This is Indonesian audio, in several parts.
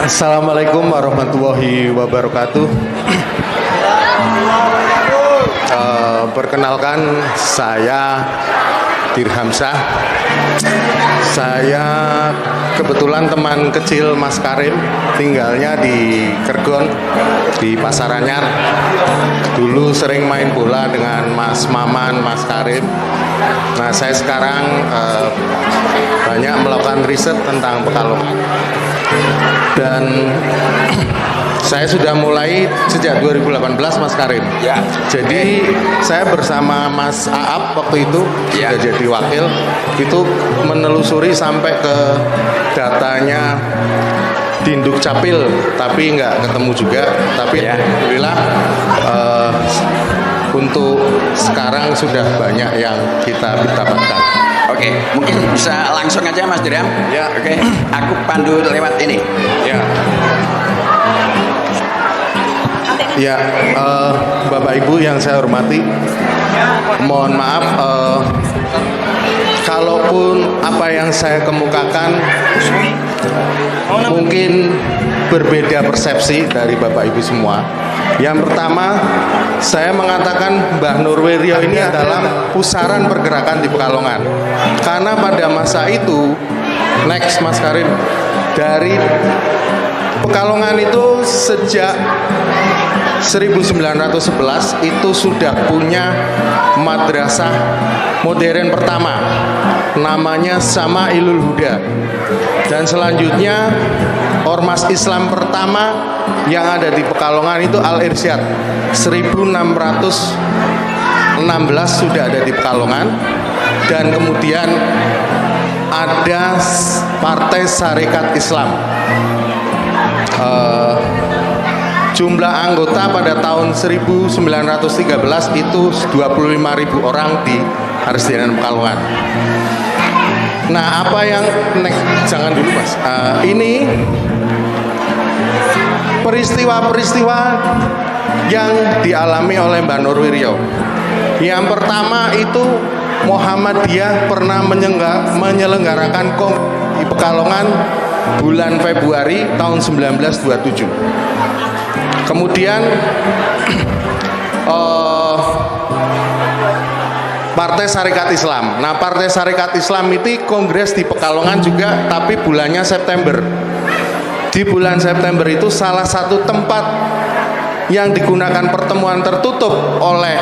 Assalamualaikum warahmatullahi wabarakatuh. Perkenalkan, saya Dirhamsyah. Saya kebetulan teman kecil Mas Karim, tinggalnya di Kergon, di Pasar Anyar. Dulu sering main bola dengan Mas Maman, Mas Karim. Nah, saya sekarang banyak melakukan riset tentang Pekalongan. Dan saya sudah mulai sejak 2018, Mas Karim. Ya. Jadi saya bersama Mas Aap waktu itu Ya. sudah jadi wakil, itu menelusuri sampai ke datanya Dinduk Capil, tapi nggak ketemu juga. Tapi Ya. alhamdulillah untuk sekarang sudah banyak yang kita dapatkan. Oke, mungkin bisa langsung aja Mas Dirham. Ya. Oke, aku pandu lewat ini. Ya. Ya, Bapak Ibu yang saya hormati, mohon maaf kalaupun apa yang saya kemukakan mungkin berbeda persepsi dari Bapak Ibu semua. Yang pertama, saya mengatakan Mbah Nurwiryo ini adalah pusaran pergerakan di Pekalongan. Karena pada masa itu, next Mas Karim, dari Pekalongan itu sejak 1911 itu sudah punya madrasah modern pertama, namanya Sama'ilul Huda. Dan selanjutnya ormas Islam pertama yang ada di Pekalongan itu Al-Irsyad. 1616 sudah ada di Pekalongan. Dan kemudian ada Partai Sarekat Islam. Jumlah anggota pada tahun 1913 itu 25.000 orang di Arsidenan Pekalongan. Nah, apa yang jangan dulu Mas. Ini peristiwa-peristiwa yang dialami oleh Mbah Nurwiryo. Yang pertama itu Muhammadiyah pernah menyelenggarakan di Pekalongan bulan Februari tahun 1927. Kemudian Partai Sarekat Islam. Nah, Partai Sarekat Islam itu kongres di Pekalongan juga, tapi bulannya September. Di bulan September itu salah satu tempat yang digunakan pertemuan tertutup oleh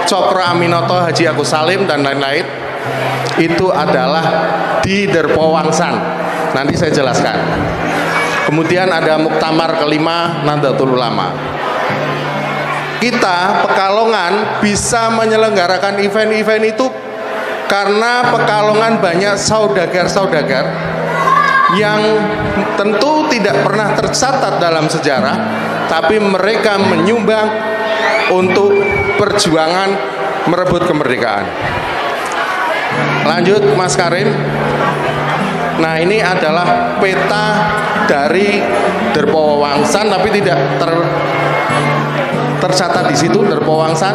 Cokro Aminoto, Haji Agus Salim dan lain-lain itu adalah di Derpo Wangsan. Nanti saya jelaskan. Kemudian ada muktamar kelima Nahdlatul Ulama. Kita Pekalongan bisa menyelenggarakan event-event itu karena Pekalongan banyak saudagar-saudagar yang tentu tidak pernah tercatat dalam sejarah, tapi mereka menyumbang untuk perjuangan merebut kemerdekaan. Lanjut Mas Karim. Nah, ini adalah peta dari Derpo Wangsan, tapi tidak tercatat di situ Derpo Wangsan,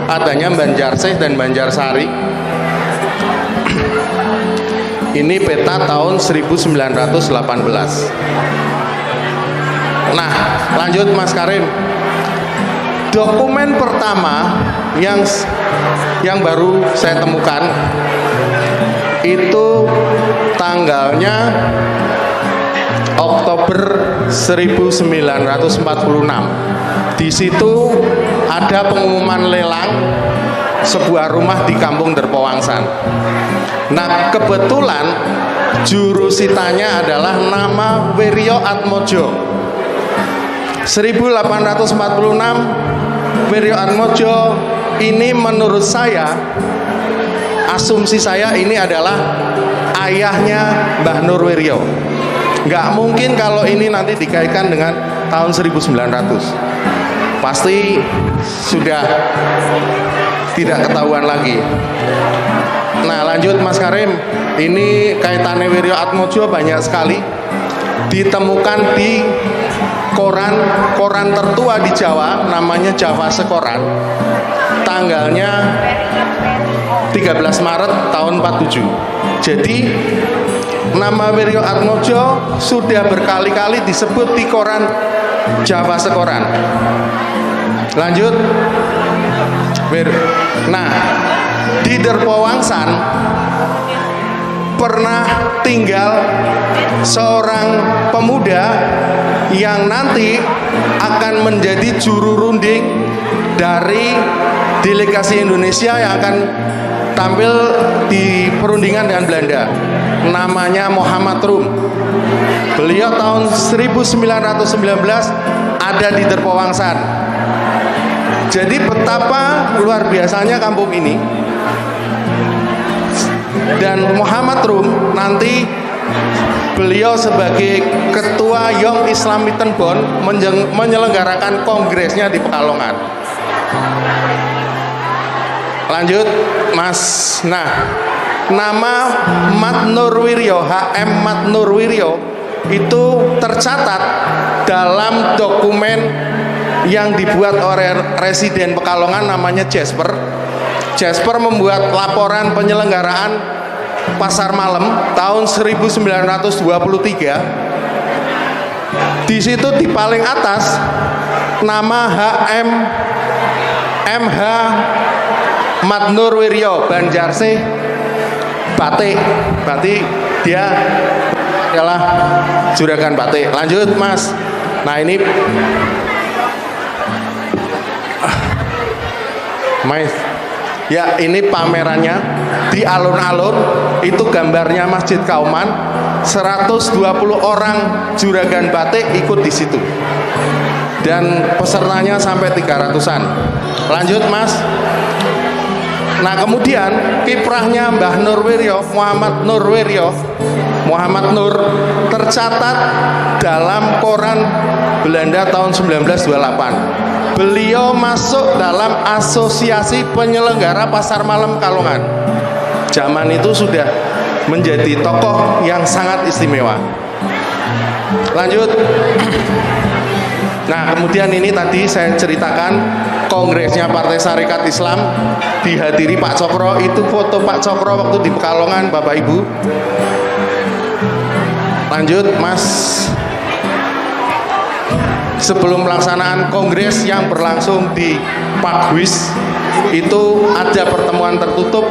adanya Banjarseh dan Banjarsari. Ini peta tahun 1918. Nah, lanjut Mas Karim. Dokumen pertama yang baru saya temukan itu tanggalnya Oktober 1946. Di situ ada pengumuman lelang sebuah rumah di Kampung Derpo Wangsan. Nah, kebetulan jurusitanya adalah nama Wiryo Atmojo. 1846 Wiryo Atmojo ini menurut saya, asumsi saya ini adalah ayahnya Mbah Nurwiryo. Nggak mungkin kalau ini nanti dikaitkan dengan tahun 1900. Pasti sudah tidak ketahuan lagi. Nah, lanjut Mas Karim. Ini kaitannya Wiryo Atmojo banyak sekali. Ditemukan di koran tertua di Jawa, namanya Java Sekoran. Tanggalnya 13 Maret tahun 47. Jadi nama Wiryo Atmojo sudah berkali-kali disebut di koran Jawa Sekoran. Lanjut. Nah, di Derpowangsan pernah tinggal seorang pemuda yang nanti akan menjadi juru runding dari delegasi Indonesia yang akan tampil di perundingan dengan Belanda. Namanya Muhammad Rum. Beliau tahun 1919 ada di Derpowangsan. Jadi betapa luar biasanya kampung ini. Dan Muhammad Rum nanti beliau sebagai ketua Young Islam Mittenbond menyelenggarakan kongresnya di Pekalongan. Lanjut, Mas. Nah, nama Mat Nurwiryo, HM Mat Nurwiryo itu tercatat dalam dokumen yang dibuat oleh Residen Pekalongan namanya Jasper. Jasper membuat laporan penyelenggaraan pasar malam tahun 1923. Di situ di paling atas nama HM MH Mat Nurwiryo Banjarsih Batik. Berarti dia adalah juragan batik. Lanjut, Mas. Nah, ini Mas. Ya, ini pamerannya di alun-alun. Itu gambarnya Masjid Kauman. 120 orang juragan batik ikut di situ. Dan pesertanya sampai 300-an. Lanjut, Mas. Nah, kemudian kiprahnya Mbah Nurwiryo, Muhammad Nurwiryo, Muhammad Nur tercatat dalam koran Belanda tahun 1928. Beliau masuk dalam asosiasi penyelenggara pasar malam Kalongan. Zaman itu sudah menjadi tokoh yang sangat istimewa. Lanjut. Nah, kemudian ini tadi saya ceritakan kongresnya Partai Sarekat Islam dihadiri Pak Cokro. Itu foto Pak Cokro waktu di Pekalongan, Bapak Ibu. Lanjut, Mas. Sebelum pelaksanaan kongres yang berlangsung di Pakuis, itu ada pertemuan tertutup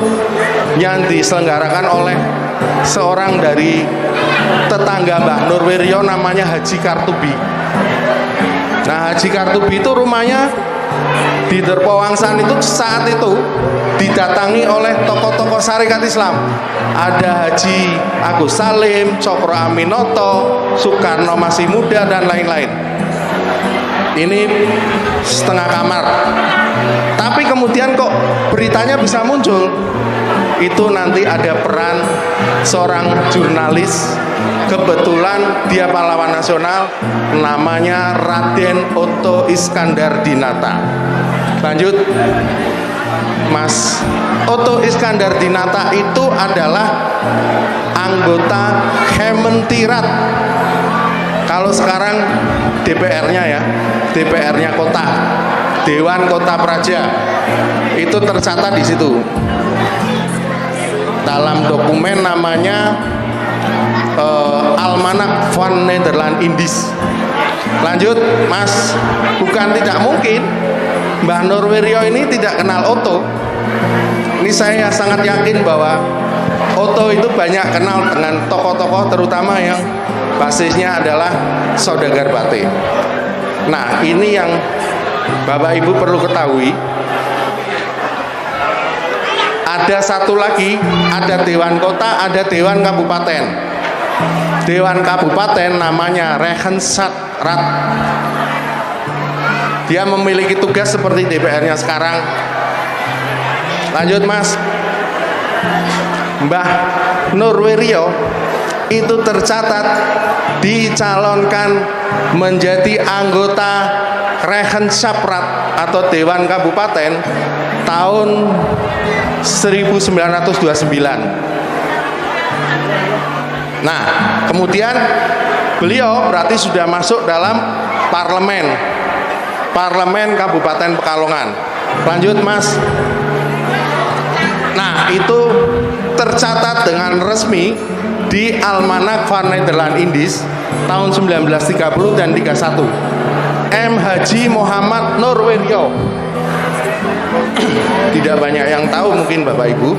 yang diselenggarakan oleh seorang dari tetangga Mbah Nurwiryo namanya Haji Kartubi. Nah, Haji Kartubi itu rumahnya di Derpowangsan. Itu saat itu didatangi oleh tokoh-tokoh Sarekat Islam. Ada Haji Agus Salim, Cokro Aminoto, Soekarno masih muda, dan lain-lain. Ini setengah kamar. Tapi kemudian kok beritanya bisa muncul? Itu nanti ada peran seorang jurnalis. Kebetulan dia pahlawan nasional, namanya Raden Otto Iskandar Dinata. Lanjut, Mas. Otto Iskandar Dinata itu adalah anggota Kementirat. Kalau sekarang DPR-nya ya, DPR-nya kota, Dewan Kota Praja, itu tercatat di situ. Dalam dokumen namanya Almanak van Nederland Indies. Lanjut, Mas. Bukan tidak mungkin Mbah Nurwiryo ini tidak kenal Otto. Ini saya sangat yakin bahwa Otto itu banyak kenal dengan tokoh-tokoh, terutama yang basisnya adalah saudagar batik. Nah, ini yang Bapak Ibu perlu ketahui. Ada satu lagi, ada Dewan Kota, ada Dewan Kabupaten. Dewan Kabupaten namanya Regensraad. Dia memiliki tugas seperti DPR-nya sekarang. Lanjut, Mas. Mbah Nurwiryo itu tercatat dicalonkan menjadi anggota Regensraad atau Dewan Kabupaten tahun 1929. Nah, kemudian beliau berarti sudah masuk dalam parlemen Kabupaten Pekalongan. Lanjut, Mas. Nah, itu tercatat dengan resmi di Almanak van Nederland Indies tahun 1930 dan 31. M. Haji Muhammad Nurwiryo. Tidak banyak yang tahu mungkin Bapak Ibu.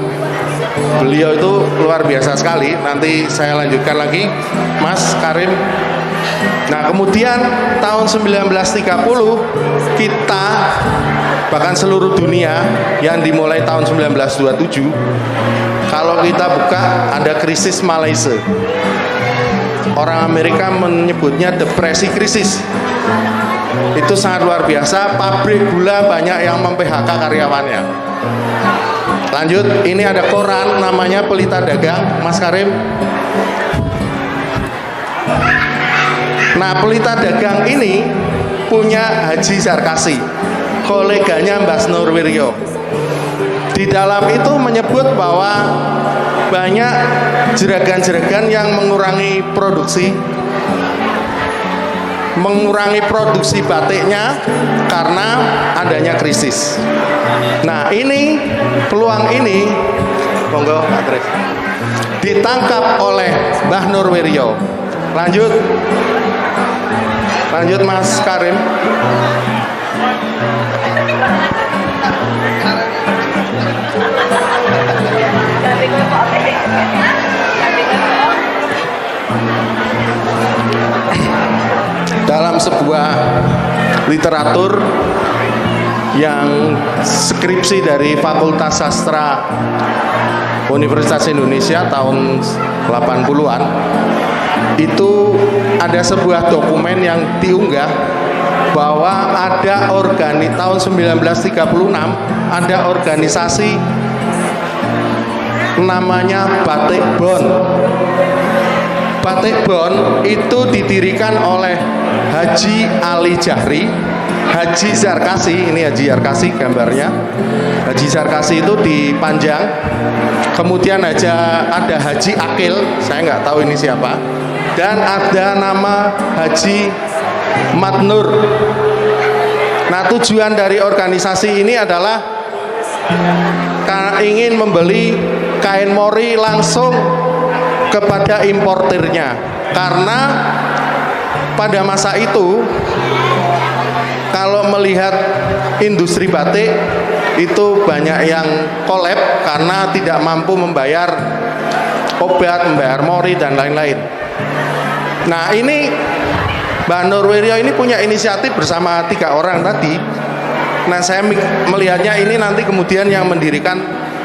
Beliau itu luar biasa sekali. Nanti saya lanjutkan lagi, Mas Karim. Nah, kemudian tahun 1930 kita, bahkan seluruh dunia, yang dimulai tahun 1927, kalau kita buka ada krisis Malaysia. Orang Amerika menyebutnya depresi krisis. Itu sangat luar biasa. Pabrik gula banyak yang mem-PHK karyawannya. Lanjut, ini ada koran namanya Pelita Dagang, Mas Karim. Nah, Pelita Dagang ini punya Haji Zarkasi, koleganya Mbah Nurwiryo. Di dalam itu menyebut bahwa banyak jeragan-jeragan yang mengurangi produksi batiknya karena adanya krisis. Nah, ini peluang ini, monggo Pak Tris, ditangkap oleh Mbah Nurwiryo. Lanjut Mas Karim. Dalam sebuah literatur yang skripsi dari Fakultas Sastra Universitas Indonesia tahun 80-an, itu ada sebuah dokumen yang diunggah bahwa ada tahun 1936 ada organisasi namanya Batik Bon. Batik Bon itu didirikan oleh Haji Ali Jahri, Haji Zarkasi, ini Haji Zarkasi gambarnya. Haji Zarkasi itu dipanjang. Kemudian ada Haji Akil, saya nggak tahu ini siapa. Dan ada nama Haji Matnur. Nah, tujuan dari organisasi ini adalah ingin membeli kain mori langsung kepada importirnya, karena pada masa itu kalau melihat industri batik itu banyak yang kolab karena tidak mampu membayar obat, membayar mori dan lain-lain. Nah, ini Mbah Nurwiryo ini punya inisiatif bersama 3 orang tadi. Nah, saya melihatnya ini nanti kemudian yang mendirikan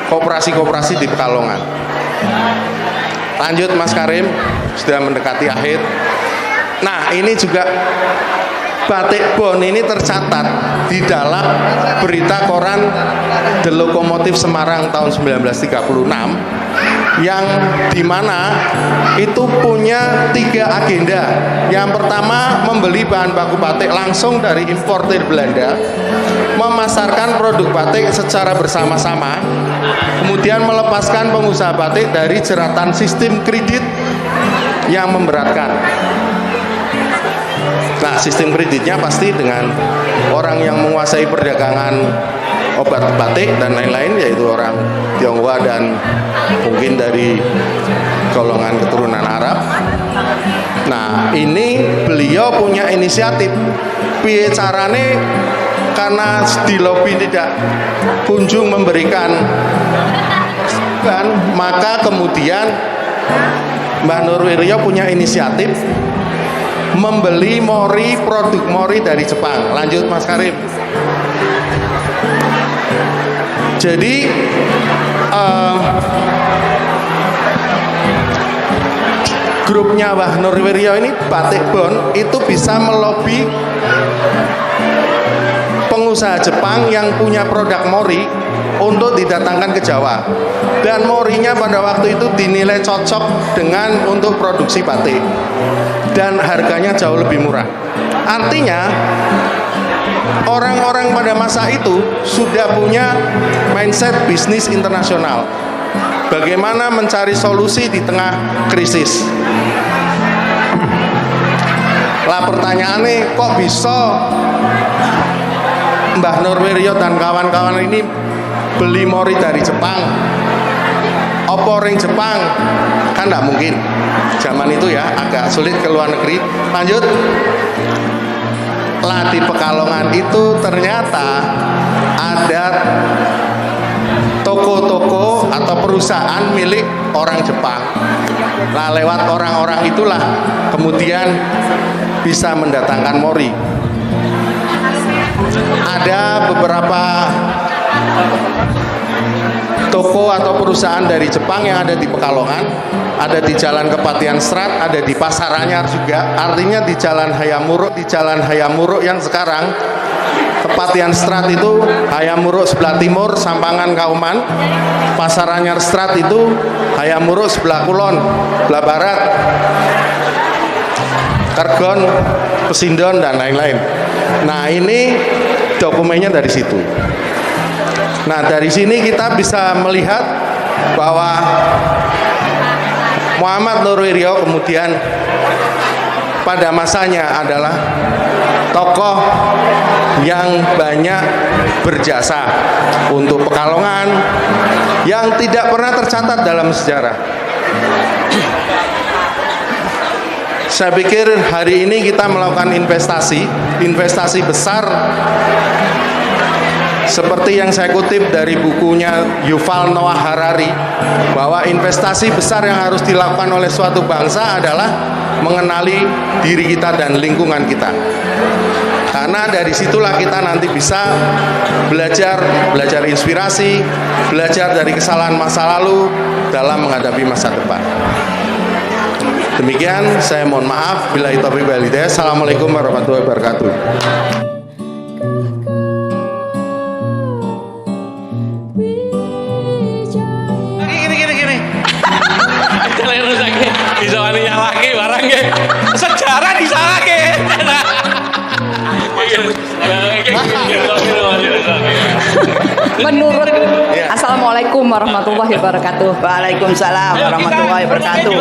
koperasi-koperasi di Pekalongan. Lanjut Mas Karim, sudah mendekati akhir. Nah, ini juga Batik Bon ini tercatat di dalam berita koran The Lokomotif Semarang tahun 1936, yang dimana itu punya 3 agenda. Yang pertama, membeli bahan baku batik langsung dari importir Belanda, memasarkan produk batik secara bersama-sama, kemudian melepaskan pengusaha batik dari jeratan sistem kredit yang memberatkan. Nah, sistem kreditnya pasti dengan orang yang menguasai perdagangan obat batik dan lain-lain, yaitu orang Tionghoa dan mungkin dari golongan keturunan Arab. Nah, ini beliau punya inisiatif. Piye carane, karena di lobi tidak kunjung memberikan kan, maka kemudian Mbah Nurwiryo punya inisiatif membeli mori, produk mori dari Jepang. Lanjut Mas Karim. Jadi grupnya Mbah Nurwiryo ini, Batik Bon, itu bisa melobi pengusaha Jepang yang punya produk mori untuk didatangkan ke Jawa. Dan morinya pada waktu itu dinilai cocok dengan untuk produksi batik, dan harganya jauh lebih murah. Artinya orang-orang pada masa itu sudah punya mindset bisnis internasional. Bagaimana mencari solusi di tengah krisis. Lah, pertanyaannya, kok bisa Mbah Nurwiryo dan kawan-kawan ini beli mori dari Jepang? opo ring Jepang, kan nggak mungkin zaman itu ya, agak sulit ke luar negeri. Lanjut, lah di Pekalongan itu ternyata ada toko-toko atau perusahaan milik orang Jepang. Nah, lewat orang-orang itulah kemudian bisa mendatangkan mori. Ada beberapa toko atau perusahaan dari Jepang yang ada di Pekalongan, ada di Jalan Kepatihan Strat, ada di Pasar Anyar juga. Artinya di Jalan Hayamuruk yang sekarang Kepatihan Strat itu Hayamuruk sebelah timur, Sampangan Kauman. Pasar Anyar Strat itu Hayamuruk sebelah kulon, sebelah barat, Kergon, Pesindon dan lain-lain. Nah, ini dokumennya dari situ. Nah, dari sini kita bisa melihat bahwa Muhammad Nurwiryo kemudian pada masanya adalah tokoh yang banyak berjasa untuk Pekalongan yang tidak pernah tercatat dalam sejarah. Saya pikir hari ini kita melakukan investasi besar seperti yang saya kutip dari bukunya Yuval Noah Harari, bahwa investasi besar yang harus dilakukan oleh suatu bangsa adalah mengenali diri kita dan lingkungan kita. Karena dari situlah kita nanti bisa belajar inspirasi, belajar dari kesalahan masa lalu dalam menghadapi masa depan. Demikian, saya mohon maaf. Billahi taufiq wal hidayah. Assalamualaikum warahmatullahi wabarakatuh. Disawani nyalake barang nggih. Sejarah disalahke. Menurut Assalamualaikum warahmatullahi wabarakatuh. Waalaikumsalam warahmatullahi wabarakatuh.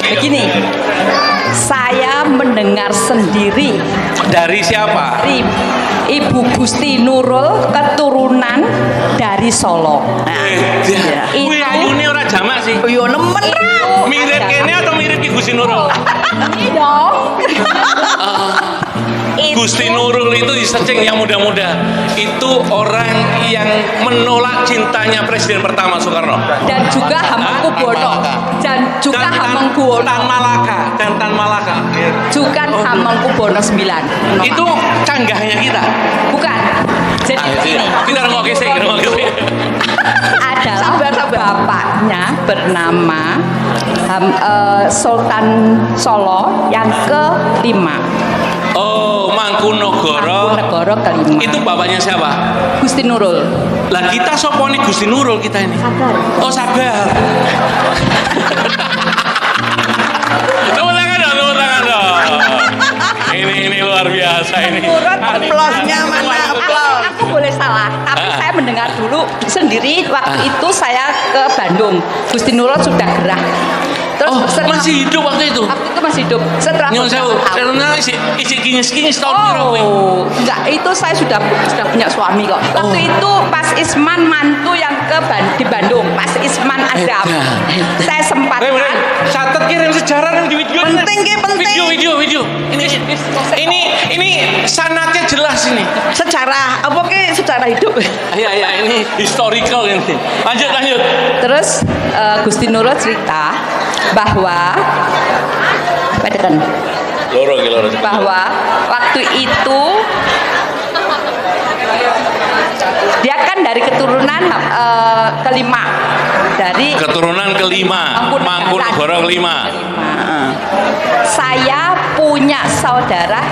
Begini, saya mendengar sendiri Dari siapa? dari Ibu Gusti Nurul, keturunan dari Solo. Iya. Kuwi ayune ora jamak sih. Yo nemen ra. Mirip kene atau mirip Ki Gusti Nurul? Ini dong. Gusti Nurul itu disearching yang muda-muda. Itu orang yang menolak cintanya Presiden pertama Soekarno. Dan juga Hamengkubuwono. Dan juga Hamengkubuwono. Tan Malaka. Juga Hamengkubuwono 9. Itu canggahnya kita. Bukan. Jadi begini. Kita rungok sih, Adalah bapaknya bernama Sultan Solo yang kelima. Oh, Mangkunegara. Mangkunegara kelima. Itu bapaknya siapa? Gusti Nurul. Lah kita sopo nih Gusti Nurul kita ini? Sabar. Oh, sabar. Tepuk tangan dong. Ini luar biasa ini. Aplausnya mana aplaus? Aku boleh salah, tapi saya mendengar dulu sendiri waktu itu saya ke Bandung. Gusti Nurul sudah gerah. Terus Oh, setelah- masih hidup waktu itu. Waktu itu masih hidup. Setelah Nyon sewu, beberapa tahun. karena isi kinyis tahun piro kuwi? Oh, enggak, itu saya sudah punya suami kok. Waktu itu Pas Isman mantu yang di Bandung, Pas Isman Azam. Saya sempatkan. Catat kirim sejarah yang di video. Penting ki, penting. Video. Ini sanatnya jelas ini. Sejarah apa ki sejarah hidup? Iya, ini historical ini. Lanjut. Terus Gusti Nurul cerita bahwa bahwa waktu itu dia kan dari keturunan kelima, dari Keturunan kelima, Mangkunegara kelima. Saya punya saudara,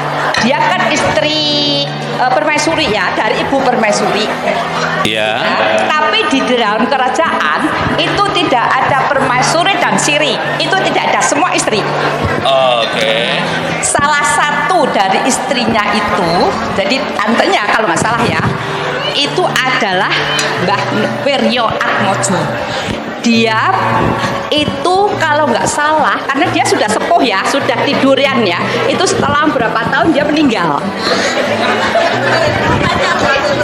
dia kan istri permaisuri ya, dari ibu permaisuri. Ya. Tapi di dalam kerajaan itu tidak ada permaisuri dan siri, itu tidak ada, semua istri. Oke. Salah satu dari istrinya itu, jadi tantenya kalau nggak salah ya, itu adalah Mbah Wiryo Atmojo. Dia itu kalau nggak salah, karena dia sudah sepuh ya, sudah tidurian ya, itu setelah berapa tahun dia meninggal.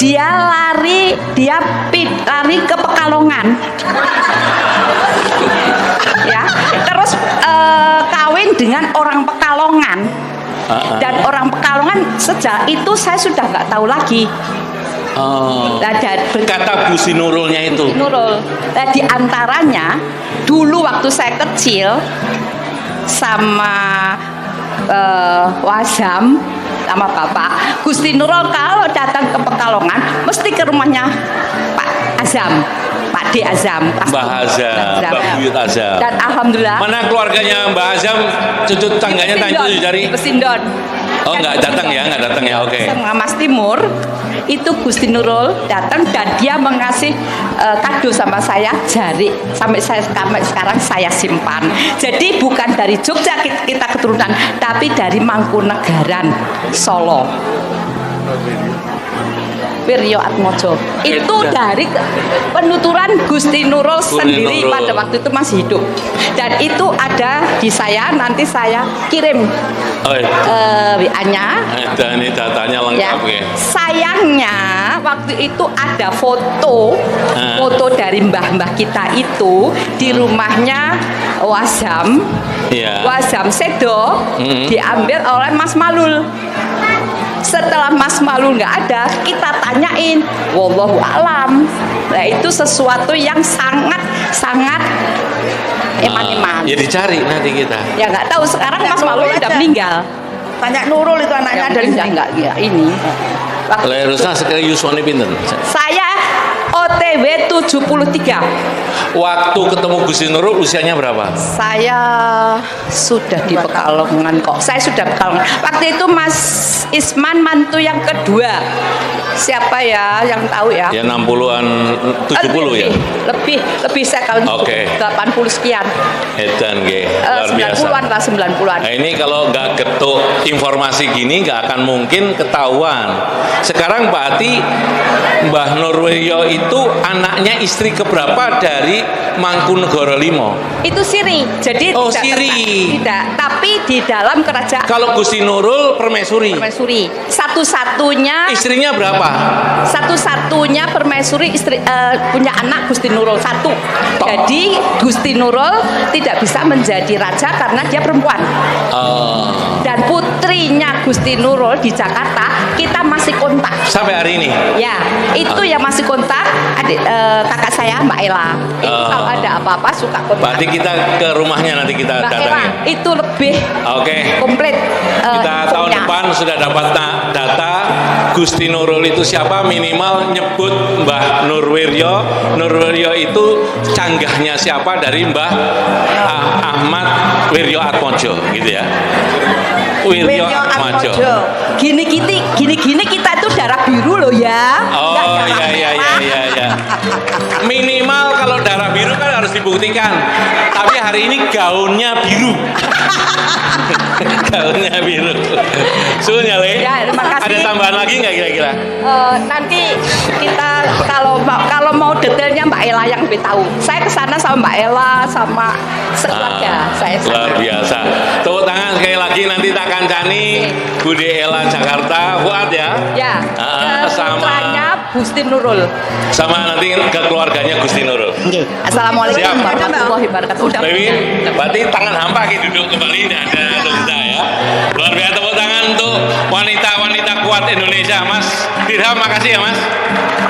Dia lari ke Pekalongan, ya, terus kawin dengan orang Pekalongan, dan orang Pekalongan sejak itu saya sudah nggak tahu lagi. Nah, Kata Bu Sinurulnya itu. Nurul. Nah, di antaranya dulu waktu saya kecil sama Wazam sama Bapak Gusti Nurul kalau datang ke Pekalongan mesti ke rumahnya Pak Azam, Pak D Azam, Mbah Azam, Mbah Buyut Azam. Dan alhamdulillah. Mana keluarganya Mbah Azam, cucu tangganya tanya dari Pesindon. Oh, nggak datang ya, oke. Sama Mas Timur itu Gusti Nurul datang dan dia mengasih kado sama saya jari sampai sekarang saya simpan. Jadi bukan dari Jogja kita keturunan, tapi dari Mangkunegaran, Solo. Wiryo Atmojo itu dari penuturan Gusti Nurul sendiri Nurul. pada waktu itu masih hidup, dan itu ada di saya, nanti saya kirim WA-nya. Dan ini datanya Ya. lengkap ya. Sayangnya waktu itu ada foto dari mbah-mbah kita itu di rumahnya Wazam, Iya. Wazam Sedo, diambil oleh Mas Malul. Setelah Mas Malul nggak ada, kita tanyain, wallahu alam. Nah, itu sesuatu yang sangat eman-eman. Ya dicari nanti kita. Ya nggak tahu, sekarang Mas Malul udah meninggal. Tanya Nurul itu anaknya dari enggak ya ini. Waktu Lerusnya sekali yuswani pinten. saya OTW 73. Waktu ketemu Gusti Nurul usianya berapa? Saya sudah di Pekalongan kok. Saya sudah Pekalongan. Waktu itu Mas Isman mantu yang kedua. Siapa ya yang tahu ya? Ya 60-an 70 ya. Lebih saya kalau Oke. 80 sekian. Edan nggih, luar biasa. 90-an lah 90-an. Nah, ini kalau nggak ketuk informasi gini nggak akan mungkin ketahuan. Sekarang berarti Mbah Nurwiryo itu anaknya istri keberapa dari Mangkunegara Limo? Itu siri. Jadi Oh, tidak siri. tidak, tapi di dalam kerajaan Kalau Gusti Nurul permaisuri. Permaisuri. Satu-satunya Istrinya berapa? satu-satunya permaisuri istri punya anak Gusti Nurul satu. Tok. Jadi Gusti Nurul tidak bisa menjadi raja karena dia perempuan. Dan putrinya Gusti Nurul di Jakarta kita masih kontak. Sampai hari ini. Ya, itu yang masih kontak adik kakak saya Mbak Ella. Itu kalau ada apa-apa suka kontak. Berarti kita ke rumahnya nanti kita Mbak Ella datangin. itu lebih Oke. komplit. Kita tahun infonya. depan sudah dapat data Gusti Nurul itu siapa, minimal nyebut Mbah Nurwiryo. Nurwiryo itu canggahnya siapa dari Mbah Ahmad Wiryo Atmojo gitu ya. Wiryo Atmojo. Gini kita itu darah biru loh ya. Oh iya. Minimal kalau darah biru kan harus dibuktikan. Tapi hari ini gaunnya biru. Gaunnya biru. Sun ya Le. Ya, terima kasih. Ada tambahan lagi nggak kira-kira? Nanti kita kalau mau detailnya Mbak Ella yang lebih tahu. Saya kesana sama Mbak Ella sama sekeluarga. Saya Luar biasa. Tepuk tangan sekali lagi, nanti tak kancani Bude Ella Jakarta, Fuad ya. Ya. Sama Putranya Gusti Nurul. sama nanti ke keluarganya Gusti Nurul. Assalamualaikum Siap. warahmatullahi wabarakatuh. Udah. Baby, berarti tangan hampa gitu duduk kembali, tidak ada lomba ya. Luar biasa, tepuk tangan untuk wanita-wanita kuat Indonesia. Mas Dirham, makasih ya Mas.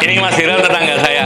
Ini Mas Dirham tetangga saya.